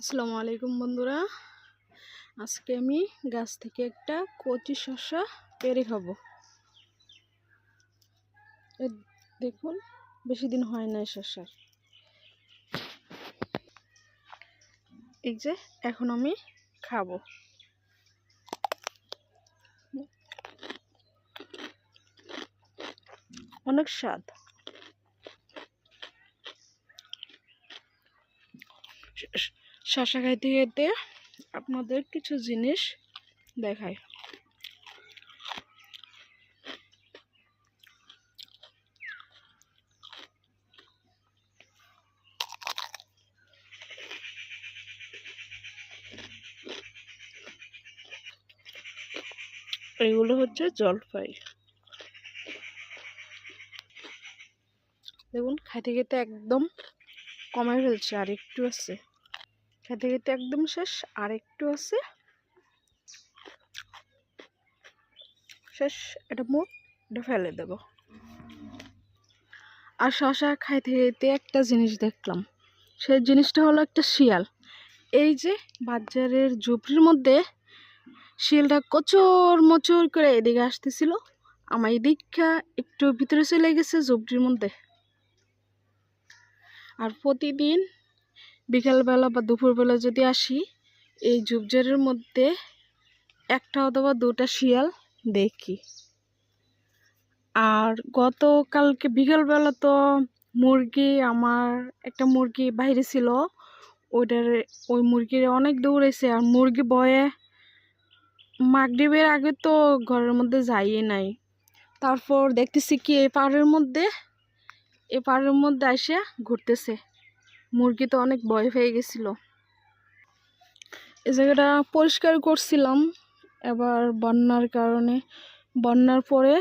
আসসালামু আলাইকুম বন্ধুরা, আজকে আমি গাছ থেকে একটা কচি শসা পেড়ে খাবো। দেখুন, বেশি দিন হয় না শসার। এই যে এখন আমি খাবো। অনেক স্বাদ। শসা খাইতে খাইতে আপনাদের কিছু জিনিস দেখায়। এগুলো হচ্ছে জলপাই। দেখুন, খাইতে খেতে একদম কমে ফেলছে, আর একটু আছে। খাইতে খেতে একদম শেষ, আর একটু আছে শেষ। এটা মুখ, এটা ফেলে দেব। আর শসা খাইতে খাইতে একটা জিনিস দেখলাম, সেই জিনিসটা হলো একটা শিয়াল। এই যে বাজারের ঝুপড়ির মধ্যে শিয়ালটা কচর মচর করে এদিকে আসতেছিল। আমার এদিকটা একটু ভিতরে চলে গেছে ঝুপড়ির মধ্যে। আর প্রতিদিন বিকালবেলা বা দুপুরবেলা যদি আসি, এই ঝুপঝাড়ের মধ্যে একটা অথবা দুটা শিয়াল দেখি। আর গতকালকে বিকালবেলা তো আমার একটা মুরগি বাইরে ছিল, ওই মুরগির অনেক দৌড়েছে। আর মুরগি ভয়ে মাগরিবের আগে তো ঘরের মধ্যে যাইয়ে নাই। তারপর দেখতেছি কি এই পাড়ের মধ্যে এসে ঘুরতেছে। মুরগি তো অনেক ভয় পেয়ে গেছিল। এই জায়গাটা পরিষ্কার করছিলাম, এবার বন্যার পরে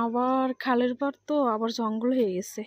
আবার খালের পাড় তো আবার জঙ্গল হয়ে গেছে।